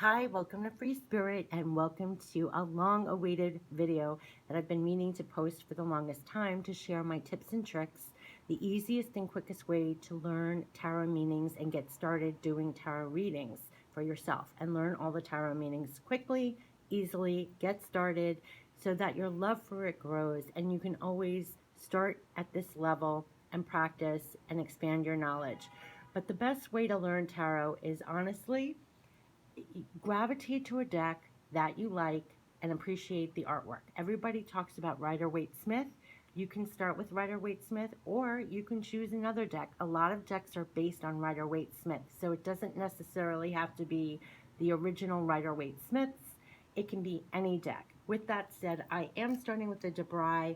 Hi, welcome to Free Spirit and welcome to a long-awaited video that I've been meaning to post for the longest time to share my tips and tricks, the easiest and quickest way to learn tarot meanings and get started doing tarot readings for yourself and learn all the tarot meanings quickly, easily, get started so that your love for it grows and you can always start at this level and practice and expand your knowledge. But the best way to learn tarot is honestly gravitate to a deck that you like and appreciate the artwork. Everybody talks about Rider-Waite-Smith. You can start with Rider-Waite-Smith or you can choose another deck. A lot of decks are based on Rider-Waite-Smith, so it doesn't necessarily have to be the original Rider-Waite-Smiths. It can be any deck. With that said, I am starting with the DeBry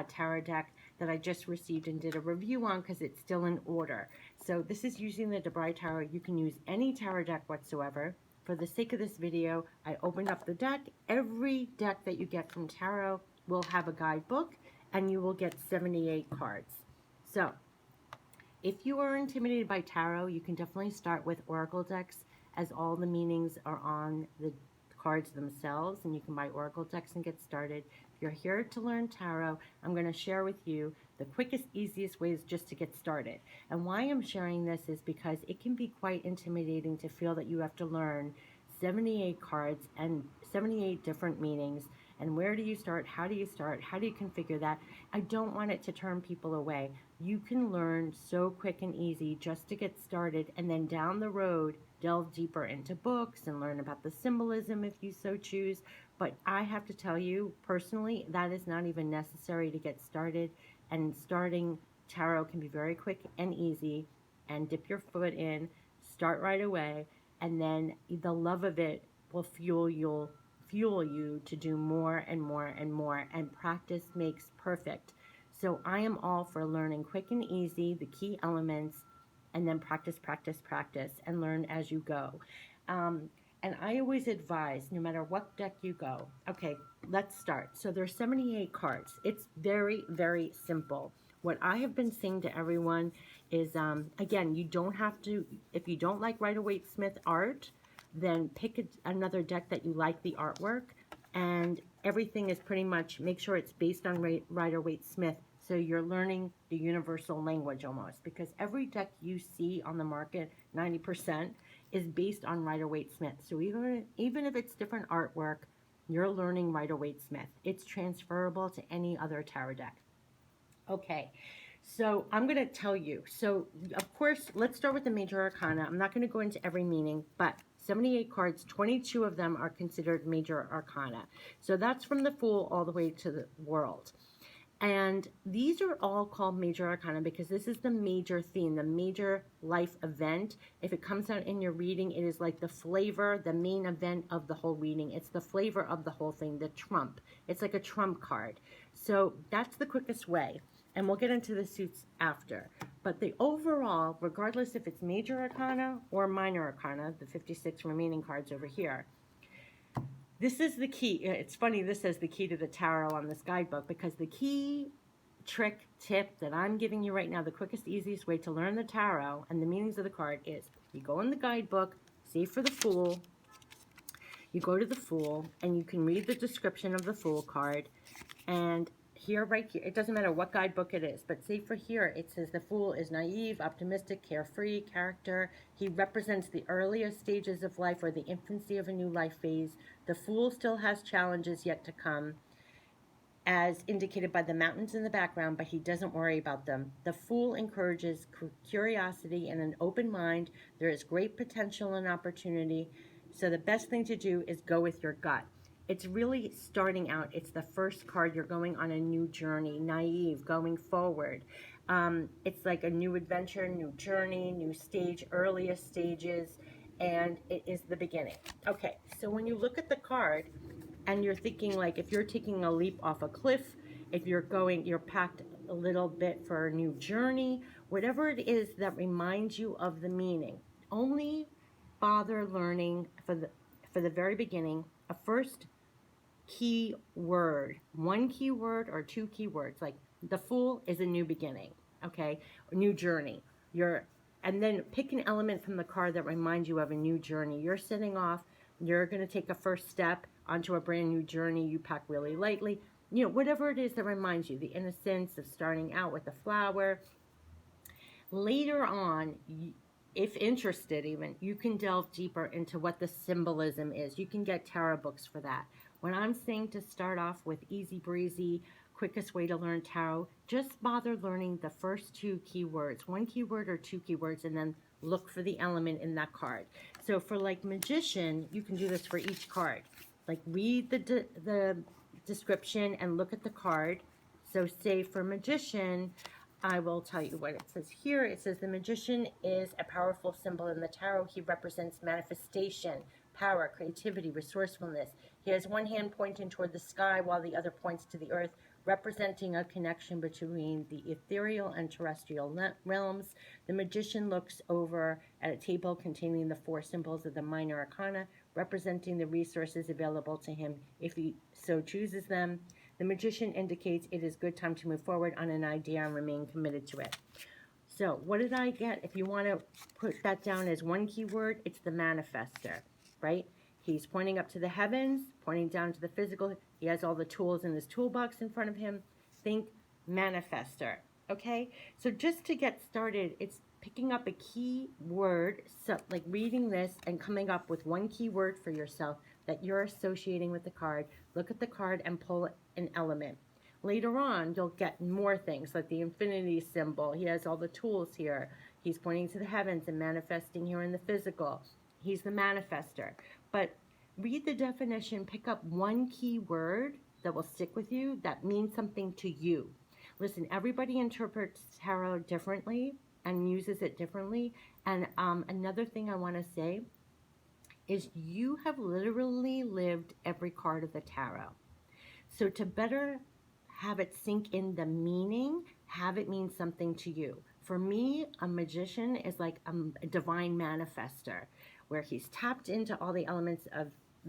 tarot deck that I just received and did a review on because it's still in order. So this is using the DeBry tarot. You can use any tarot deck whatsoever. For the sake of this video, I opened up the deck. Every deck that you get from tarot will have a guidebook and you will get 78 cards. So if you are intimidated by tarot, you can definitely start with oracle decks as all the meanings are on the cards themselves, and you can buy oracle decks and get started. If you're here to learn tarot, I'm going to share with you the quickest, easiest ways just to get started. And why I'm sharing this is because it can be quite intimidating to feel that you have to learn 78 cards and 78 different meanings. And where do you start? How do you start? How do you configure that? I don't want it to turn people away. You can learn so quick and easy just to get started, and then down the road delve deeper into books and learn about the symbolism if you so choose. But I have to tell you personally, that is not even necessary to get started, and starting tarot can be very quick and easy, and dip your foot in, start right away, and then the love of it will fuel you to do more and more and more, and practice makes perfect. So I am all for learning quick and easy, the key elements, and then practice, practice, practice, and learn as you go. And I always advise, no matter what deck you go, okay, let's start. So there's 78 cards. It's very, very simple. What I have been saying to everyone is, again, you don't have to, if you don't like Rider-Waite-Smith art, then pick another deck that you like the artwork, and everything is pretty much, make sure it's based on Rider-Waite-Smith, so you're learning the universal language almost, because every deck you see on the market, 90%, is based on Rider-Waite-Smith. So even if it's different artwork, you're learning Rider-Waite-Smith. It's transferable to any other tarot deck. Okay, so I'm going to tell you. So, of course, let's start with the major arcana. I'm not going to go into every meaning, but 78 cards, 22 of them are considered major arcana. So that's from the Fool all the way to the World. And these are all called major arcana because this is the major theme, the major life event. If it comes out in your reading, it is like the flavor, the main event of the whole reading. It's the flavor of the whole thing, the trump. It's like a trump card. So that's the quickest way. And we'll get into the suits after. But the overall, regardless if it's major arcana or minor arcana, the 56 remaining cards over here, this is the key. It's funny, this says the key to the tarot on this guidebook, because the key trick tip that I'm giving you right now, the quickest, easiest way to learn the tarot and the meanings of the card is you go in the guidebook, say for the Fool, you go to the Fool, and you can read the description of the Fool card, and here, right here, it doesn't matter what guidebook it is, but say for here, it says the Fool is naive, optimistic, carefree character. He represents the earliest stages of life or the infancy of a new life phase. The Fool still has challenges yet to come, as indicated by the mountains in the background, but he doesn't worry about them. The Fool encourages curiosity and an open mind. There is great potential and opportunity, so the best thing to do is go with your gut. It's really starting out. It's the first card. You're going on a new journey, naive, going forward. It's like a new adventure, new journey, new stage, earliest stages, and it is the beginning. Okay, so when you look at the card and you're thinking, like, if you're taking a leap off a cliff, if you're packed a little bit for a new journey, whatever it is that reminds you of the meaning, only bother learning for the very beginning a first key word, one key word or two key words. Like the Fool is a new beginning, okay, a new journey. And then pick an element from the card that reminds you of a new journey. You're setting off You're going to take a first step onto a brand new journey. You pack really lightly. You know, whatever it is that reminds you, the innocence of starting out with a flower. Later on, if interested even, you can delve deeper into what the symbolism is. You can get tarot books for that. When I'm saying to start off with easy breezy, quickest way to learn tarot, just bother learning the first two keywords, one keyword or two keywords, and then look for the element in that card. So for like magician, you can do this for each card. Like read the description and look at the card. So say for magician, I will tell you what it says here. It says the magician is a powerful symbol in the tarot. He represents manifestation, power, creativity, resourcefulness. He has one hand pointing toward the sky while the other points to the earth, representing a connection between the ethereal and terrestrial realms. The magician looks over at a table containing the four symbols of the minor arcana, representing the resources available to him if he so chooses them. The magician indicates it is good time to move forward on an idea and remain committed to it. So what did I get? If you want to put that down as one keyword, it's the manifester, right? He's pointing up to the heavens, pointing down to the physical. He has all the tools in his toolbox in front of him. Think manifester, okay? So just to get started, it's picking up a key word, so like reading this and coming up with one key word for yourself that you're associating with the card. Look at the card and pull an element. Later on, you'll get more things like the infinity symbol. He has all the tools here. He's pointing to the heavens and manifesting here in the physical. He's the manifester. But read the definition, pick up one key word that will stick with you, that means something to you. Listen, everybody interprets tarot differently and uses it differently. And another thing I want to say is you have literally lived every card of the tarot. So to better have it sink in the meaning, have it mean something to you. For me, a magician is like a divine manifester, where he's tapped into all the elements of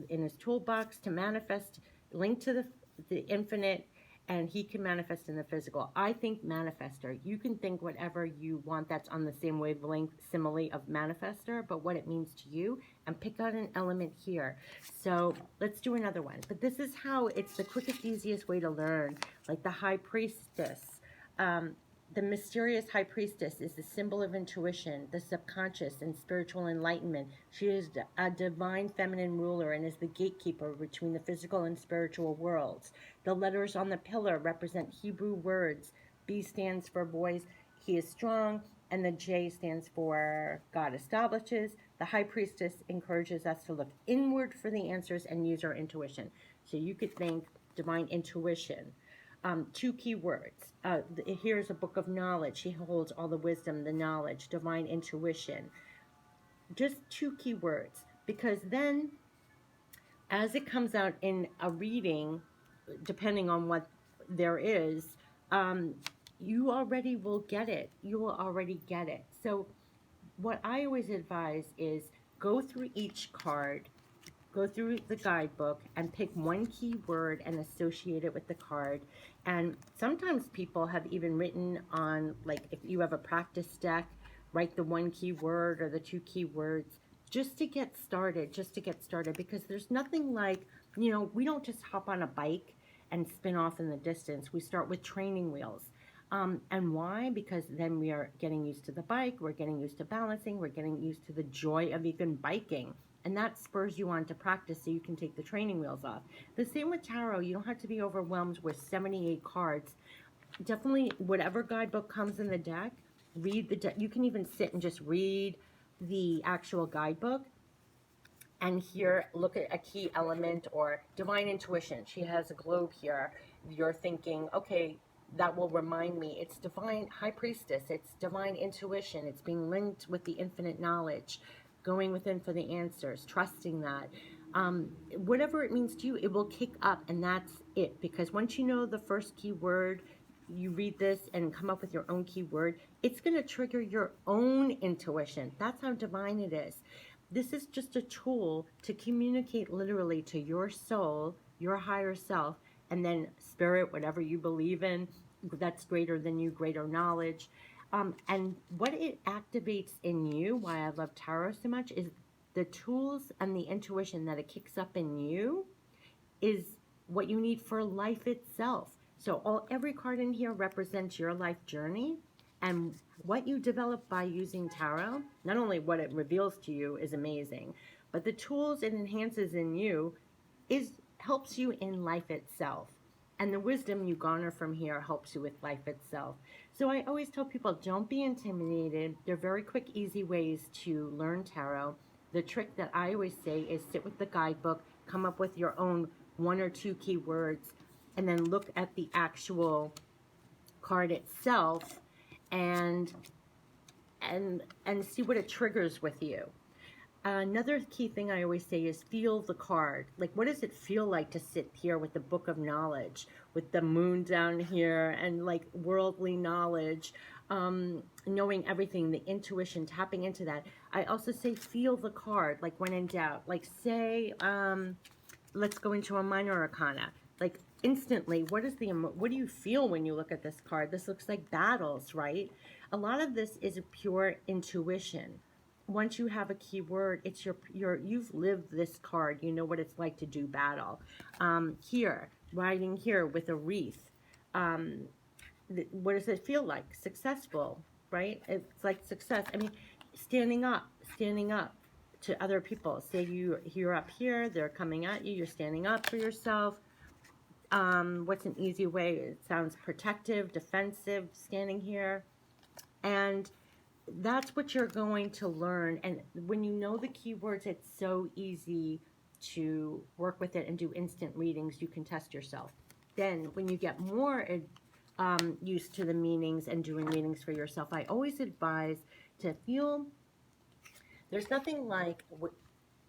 in his toolbox to manifest, linked to the infinite, and he can manifest in the physical. I think manifester. You can think whatever you want that's on the same wavelength, simile of manifester, but what it means to you, and pick out an element here. So let's do another one. But this is how it's the quickest, easiest way to learn. Like the High Priestess. The mysterious High Priestess is the symbol of intuition, the subconscious, and spiritual enlightenment. She is a divine feminine ruler and is the gatekeeper between the physical and spiritual worlds. The letters on the pillar represent Hebrew words. B stands for boys, he is strong, and the J stands for God establishes. The High Priestess encourages us to look inward for the answers and use our intuition. So you could think divine intuition. Two key words. Here's a book of knowledge. She holds all the wisdom, the knowledge, divine intuition. Just two key words. Because then, as it comes out in a reading, depending on what there is, you already will get it. You will already get it. So what I always advise is go through each card, go through the guidebook and pick one key word and associate it with the card. And sometimes people have even written on, like if you have a practice deck, write the one key word or the two key words just to get started, because there's nothing like, you know, we don't just hop on a bike and spin off in the distance. We start with training wheels. And why? Because then we are getting used to the bike, we're getting used to balancing, we're getting used to the joy of even biking. And that spurs you on to practice so you can take the training wheels off. The same with tarot. You don't have to be overwhelmed with 78 cards. Definitely, whatever guidebook comes in the deck, read the deck. You can even sit and just read the actual guidebook. And here, look at a key element or divine intuition. She has a globe here. You're thinking, okay, that will remind me. It's divine High Priestess. It's divine intuition. It's being linked with the infinite knowledge. Going within for the answers, trusting that. Whatever it means to you, it will kick up, and that's it. Because once you know the first key word, you read this and come up with your own key word, it's going to trigger your own intuition. That's how divine it is. This is just a tool to communicate literally to your soul, your higher self, and then spirit, whatever you believe in, that's greater than you, greater knowledge. And what it activates in you, why I love tarot so much, is the tools and the intuition that it kicks up in you is what you need for life itself. So every card in here represents your life journey, and what you develop by using tarot, not only what it reveals to you is amazing, but the tools it enhances in you helps you in life itself. And the wisdom you garner from here helps you with life itself. So I always tell people, don't be intimidated. They're very quick, easy ways to learn tarot. The trick that I always say is sit with the guidebook, come up with your own 1 or 2 keywords, and then look at the actual card itself and see what it triggers with you. Another key thing I always say is feel the card. Like, what does it feel like to sit here with the book of knowledge, with the moon down here, and like worldly knowledge, knowing everything, the intuition, tapping into that. I also say feel the card, like when in doubt. Like say, let's go into a minor arcana. Like instantly, what do you feel when you look at this card? This looks like battles, right? A lot of this is a pure intuition. Once you have a keyword, it's you've lived this card. You know what it's like to do battle. Here, riding here with a wreath. What does it feel like? Successful, right? It's like success. I mean, standing up to other people. Say you're up here, they're coming at you, you're standing up for yourself. What's an easy way? It sounds protective, defensive, standing here. And that's what you're going to learn. And when you know the keywords, it's so easy to work with it and do instant readings. You can test yourself. Then when you get more used to the meanings and doing readings for yourself, I always advise to feel there's nothing like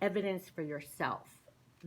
evidence for yourself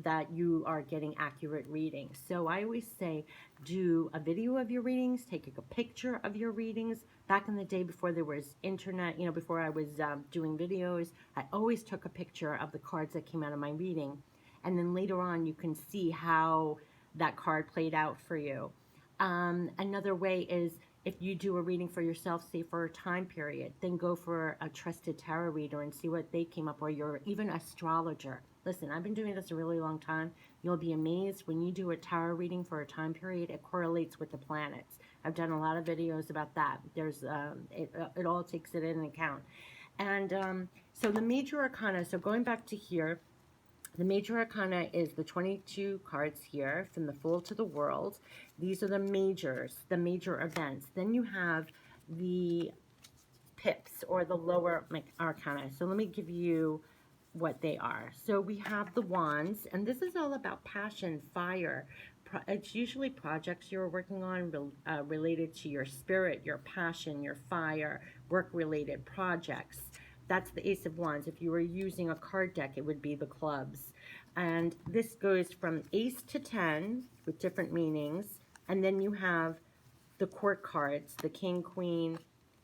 that you are getting accurate readings. So I always say do a video of your readings, take a picture of your readings. Back in the day before there was internet, before I was doing videos, I always took a picture of the cards that came out of my reading. And then later on you can see how that card played out for you. Another way is if you do a reading for yourself, say for a time period, then go for a trusted tarot reader and see what they came up, or you're even astrologer. Listen, I've been doing this a really long time. You'll be amazed when you do a tarot reading for a time period, it correlates with the planets. I've done a lot of videos about that. There's it all takes it in account. And so the major arcana, so going back to here, the major arcana is the 22 cards here, from the Fool to the World. These are the majors, the major events. Then you have the pips, or the lower arcana. So let me give you what they are. So we have the Wands, and this is all about passion, fire. It's usually projects you're working on related to your spirit, your passion, your fire, work-related projects. That's the Ace of Wands. If you were using a card deck, it would be the clubs. And this goes from Ace to 10 with different meanings. And then you have the court cards, the King, Queen,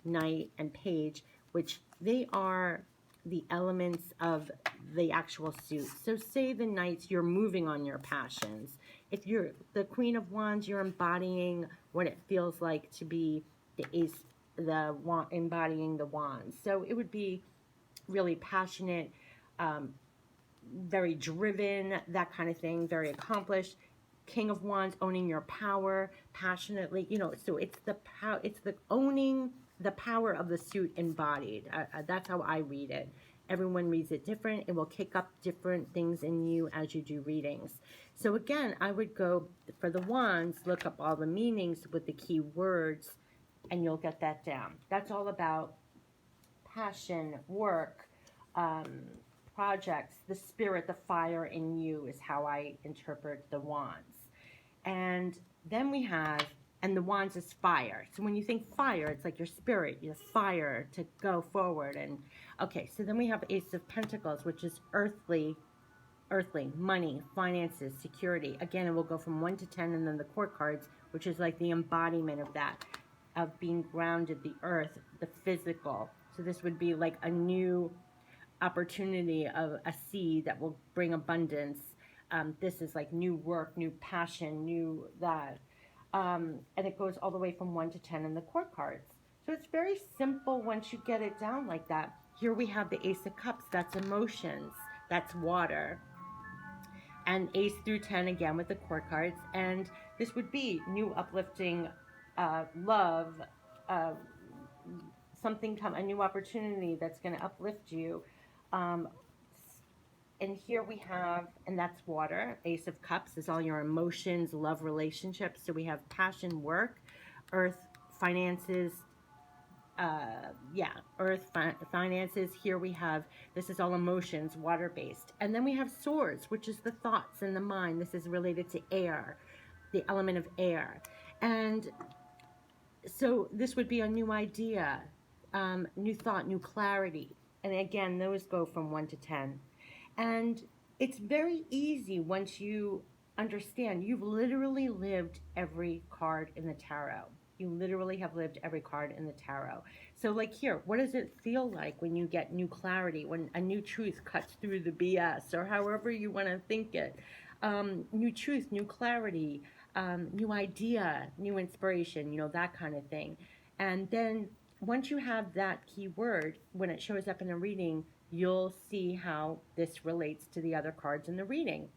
Knight, and Page, which they are the elements of the actual suit. So say the Knights, you're moving on your passions. If you're the Queen of Wands, you're embodying what it feels like to be the Ace, embodying the Wands. So it would be really passionate, very driven, that kind of thing, very accomplished. King of Wands, owning your power passionately, so it's the owning the power of the suit embodied. That's how I read it. Everyone reads it different. It will kick up different things in you as you do readings. So again, I would go for the Wands, look up all the meanings with the key words, and you'll get that down. That's all about passion, work, projects, the spirit, the fire in you is how I interpret the Wands. And then we have, and the Wands is fire. So when you think fire, it's like your spirit, your fire to go forward. And okay, so then we have Ace of Pentacles, which is earthly, money, finances, security. Again, it will go from 1 to 10, and then the court cards, which is like the embodiment of that, of being grounded, the earth, the physical. So this would be like a new opportunity of a seed that will bring abundance. This is like new work, new passion, new that. And it goes all the way from 1 to 10 in the court cards. So it's very simple once you get it down like that. Here we have the Ace of Cups, that's emotions. that's water. And ace through 10 again with the court cards. And this would be new, uplifting, love, uh, something come, a new opportunity that's going to uplift you. Um, and here we have, and that's water. Ace of Cups is all your emotions, love, relationships. So we have passion, work, earth, finances, yeah, finances. Here we have, this is all emotions, water based. And then we have swords, which is the thoughts and the mind. This is related to air, the element of air. And so this would be a new idea, new thought, new clarity. And again, those go from 1 to 10. And it's very easy once you understand. You've literally lived every card in the tarot. You literally have lived every card in the tarot. So, like here, what does it feel like when you get new clarity, when a new truth cuts through the BS, or however you want to think it? New truth, new clarity, new idea, new inspiration, that kind of thing. And then once you have that key word, when it shows up in a reading, you'll see how this relates to the other cards in the reading.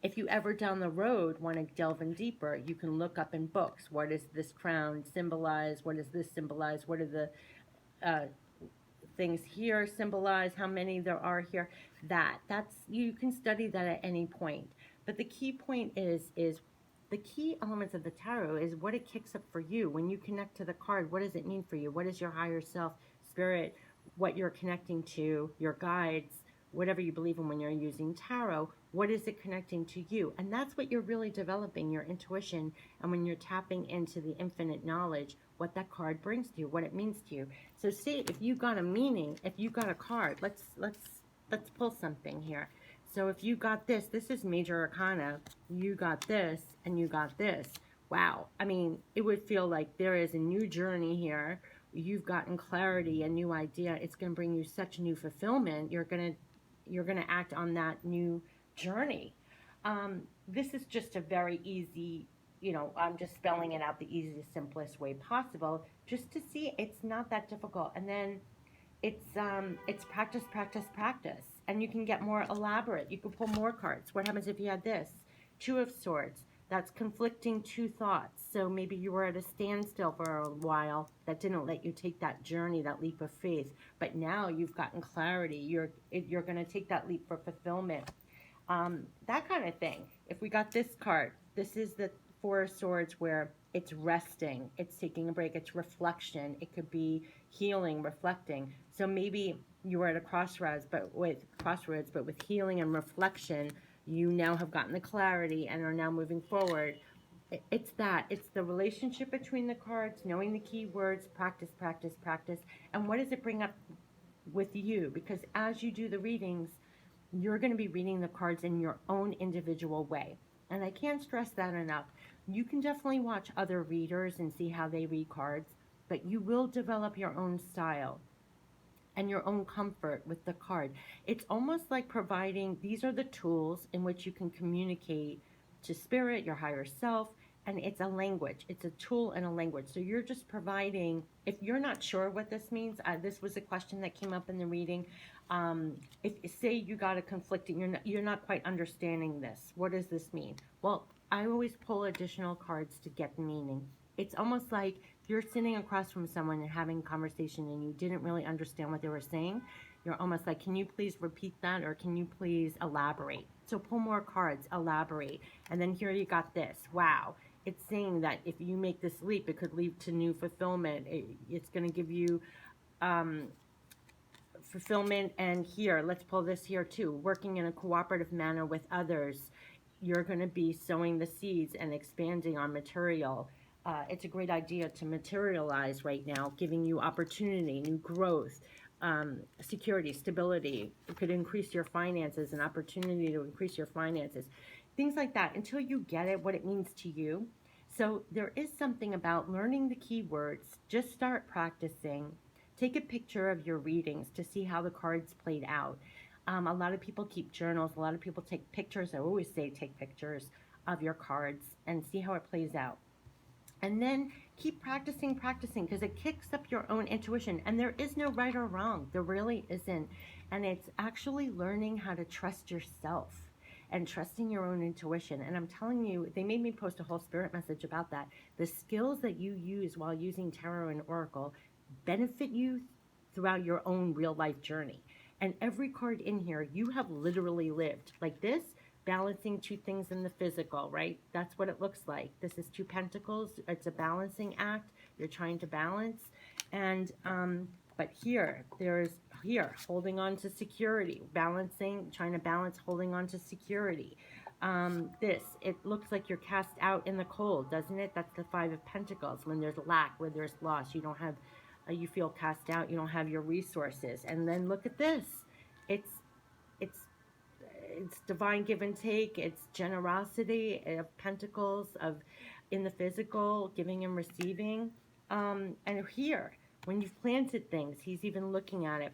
If you ever down the road want to delve in deeper, you can look up in books. What does this crown symbolize? What does this symbolize? What are the uh, things here symbolize? How many there are here? That's you can study that at any point. But the key point is the key elements of the tarot is what it kicks up for you when you connect to the card. What does it mean for you? What is your higher self, spirit, what you're connecting to, your guides, whatever you believe in when you're using tarot? What is it connecting to you? And that's what you're really developing, your intuition. And when you're tapping into the infinite knowledge, what that card brings to you, what it means to you. So see, if you got a meaning, if you got a card, let's pull something here. So if you got this is major arcana, you got this and you got this. Wow. I mean, it would feel like there is a new journey here. You've gotten clarity, a new idea. It's going to bring you such new fulfillment. You're going to act on that new journey. This is just a very easy, I'm just spelling it out the easiest, simplest way possible, just to see it's not that difficult. And then it's practice, practice, practice, and you can get more elaborate. You can pull more cards. What happens if you had this Two of Swords? That's conflicting two thoughts. So maybe you were at a standstill for a while that didn't let you take that journey, that leap of faith. But now you've gotten clarity. You're going to take that leap for fulfillment. That kind of thing. If we got this card, this is the Four of Swords, where it's resting, it's taking a break, it's reflection. It could be healing, reflecting. So maybe you were at a crossroads, but with healing and reflection, you now have gotten the clarity and are now moving forward. It's the relationship between the cards, knowing the key words, practice, practice, practice. And what does it bring up with you? Because as you do the readings, you're going to be reading the cards in your own individual way. And I can't stress that enough. You can definitely watch other readers and see how they read cards, but you will develop your own style and your own comfort with the card. It's almost like providing, these are the tools in which you can communicate to spirit, your higher self, and it's a language. It's a tool and a language. So you're just providing, if you're not sure what this means, this was a question that came up in the reading. If say you got a conflicting, you're not quite understanding this. What does this mean? Well, I always pull additional cards to get meaning. It's almost like if you're sitting across from someone and having a conversation and you didn't really understand what they were saying, you're almost like, can you please repeat that, or can you please elaborate? So pull more cards, elaborate. And then here you got this. Wow. It's saying that if you make this leap, it could lead to new fulfillment. It's going to give you fulfillment. And here, let's pull this here too. Working in a cooperative manner with others, you're going to be sowing the seeds and expanding on material. It's a great idea to materialize right now, giving you opportunity, new growth, security, stability. It could increase your finances, an opportunity to increase your finances, things like that, until you get it, what it means to you. So there is something about learning the keywords. Just start practicing. Take a picture of your readings to see how the cards played out. A lot of people keep journals. A lot of people take pictures. I always say take pictures of your cards and see how it plays out. And then keep practicing, practicing, because it kicks up your own intuition. And there is no right or wrong. There really isn't. And it's actually learning how to trust yourself and trusting your own intuition. And I'm telling you, they made me post a whole spirit message about that. The skills that you use while using tarot and oracle benefit you throughout your own real life journey. And every card in here, you have literally lived. Like this, balancing two things in the physical, right? That's what it looks like. This is two pentacles. It's a balancing act. You're trying to balance. And, but here, holding on to security, balancing, trying to balance, holding on to security. It looks like you're cast out in the cold, doesn't it? That's the Five of Pentacles. When there's lack, where there's loss, you don't have, you feel cast out, you don't have your resources. And then look at this. It's, it's it's divine give and take. It's generosity of pentacles, of in the physical, giving and receiving. And here, when you've planted things, he's even looking at it.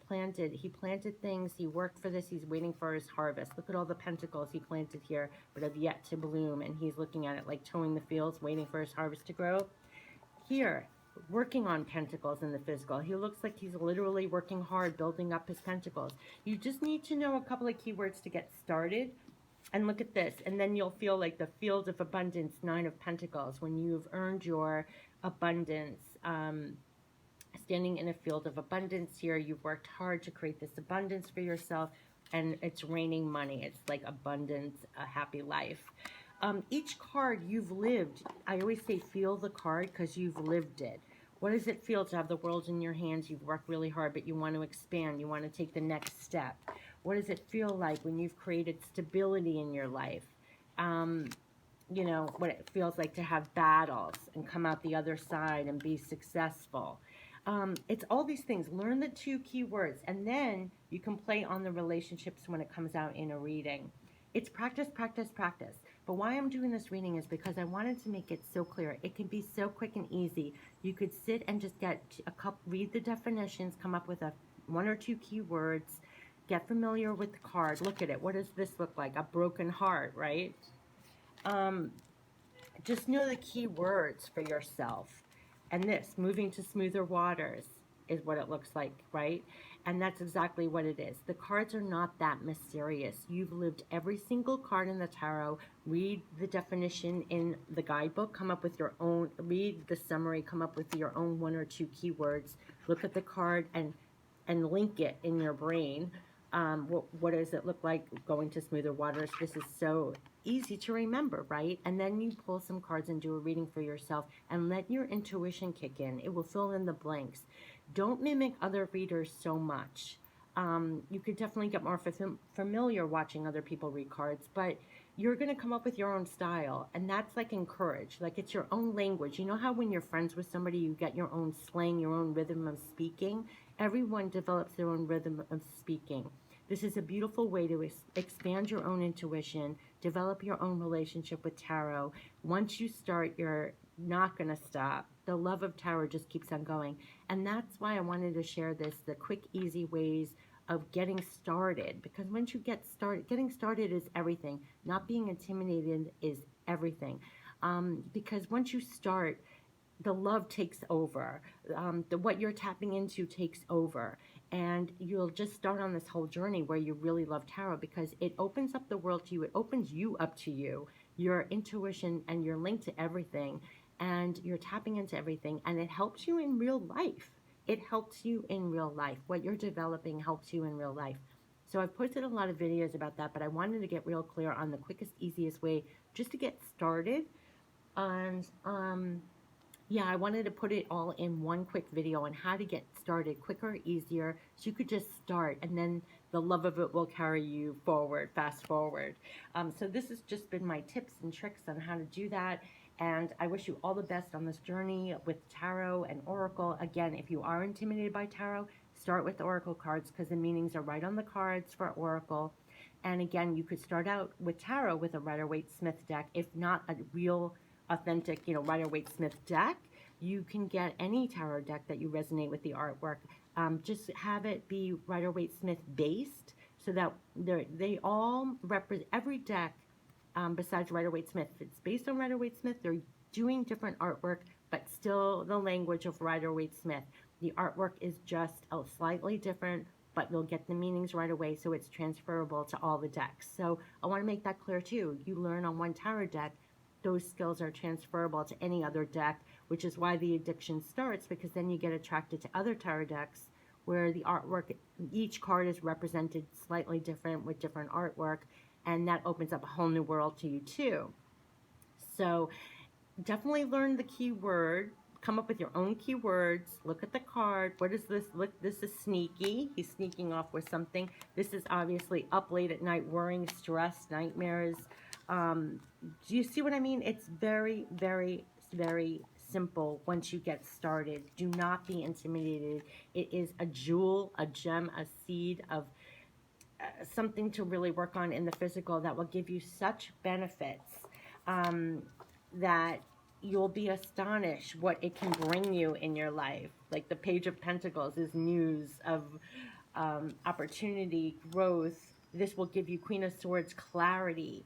He planted things. He worked for this. He's waiting for his harvest. Look at all the pentacles he planted here, but have yet to bloom. And he's looking at it like towing the fields, waiting for his harvest to grow. Here, working on pentacles in the physical. He looks like he's literally working hard, building up his pentacles. You just need to know a couple of keywords to get started. And look at this. And then you'll feel like the field of abundance, Nine of Pentacles, when you've earned your abundance. Standing in a field of abundance here, you've worked hard to create this abundance for yourself. And it's raining money. It's like abundance, a happy life. Each card you've lived, I always say feel the card because you've lived it. What does it feel to have the world in your hands? You've worked really hard, but you want to expand. You want to take the next step. What does it feel like when you've created stability in your life? You know, what it feels like to have battles and come out the other side and be successful. It's all these things. Learn the two key words, and then you can play on the relationships when it comes out in a reading. It's practice, practice, practice. But why I'm doing this reading is because I wanted to make it so clear. It can be so quick and easy. You could sit and just get read the definitions, come up with one or two keywords, get familiar with the card. Look at it. What does this look like? A broken heart, right? Just know the key words for yourself. And this, moving to smoother waters, is what it looks like, right? And that's exactly what it is. The cards are not that mysterious. You've lived every single card in the tarot. Read the definition in the guidebook. Come up with your own. Read the summary. Come up with your own one or two keywords. Look at the card and link it in your brain. What does it look like going to smoother waters? This is so easy to remember, right? And then you pull some cards and do a reading for yourself and let your intuition kick in. It will fill in the blanks. Don't mimic other readers so much. You could definitely get more familiar watching other people read cards, but you're going to come up with your own style, and that's like encouraged. Like it's your own language. You know how when you're friends with somebody, you get your own slang, your own rhythm of speaking? Everyone develops their own rhythm of speaking. This is a beautiful way to expand your own intuition, develop your own relationship with tarot. Once you start, you're not going to stop. The love of tarot just keeps on going. And that's why I wanted to share this, the quick, easy ways of getting started. Because once you get started, getting started is everything. Not being intimidated is everything. Because once you start, the love takes over. What you're tapping into takes over. And you'll just start on this whole journey where you really love tarot because it opens up the world to you. It opens you up to you, your intuition, and you're linked to everything. And you're tapping into everything. And it helps you in real life. It helps you in real life. What you're developing helps you in real life. So I've posted a lot of videos about that, but I wanted to get real clear on the quickest, easiest way just to get started. And yeah, I wanted to put it all in one quick video on how to get started quicker, easier, so you could just start and then the love of it will carry you forward, fast forward. So this has just been my tips and tricks on how to do that. And I wish you all the best on this journey with tarot and oracle. Again, if you are intimidated by tarot, start with the oracle cards because the meanings are right on the cards for oracle. And again, you could start out with tarot with a Rider-Waite-Smith deck, if not a real authentic, Rider-Waite-Smith deck. You can get any tarot deck that you resonate with the artwork. Just have it be Rider-Waite-Smith based so that they all represent every deck besides Rider-Waite-Smith. If it's based on Rider-Waite-Smith, they're doing different artwork, but still the language of Rider-Waite-Smith. The artwork is just a slightly different, but you'll get the meanings right away, so it's transferable to all the decks. So I want to make that clear too. You learn on one tarot deck, those skills are transferable to any other deck, which is why the addiction starts, because then you get attracted to other tarot decks where the artwork, each card is represented slightly different with different artwork, and that opens up a whole new world to you too. So definitely learn the keyword, come up with your own keywords, look at the card. What is this? Look, this is sneaky. He's sneaking off with something. This is obviously up late at night, worrying, stress, nightmares. Do you see what I mean? It's very, very, very simple once you get started. Do not be intimidated. It is a jewel, a gem, a seed of something to really work on in the physical that will give you such benefits that you'll be astonished what it can bring you in your life. Like the Page of Pentacles is news of opportunity, growth. This will give you Queen of Swords clarity,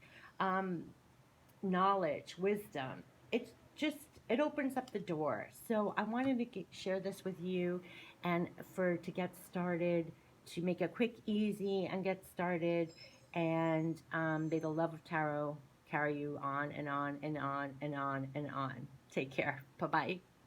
knowledge, wisdom. It's just, it opens up the door. So I wanted to share this with you, and to get started, to make it quick, easy, and get started. And may the love of tarot carry you on and on and on and on and on. Take care. Bye-bye.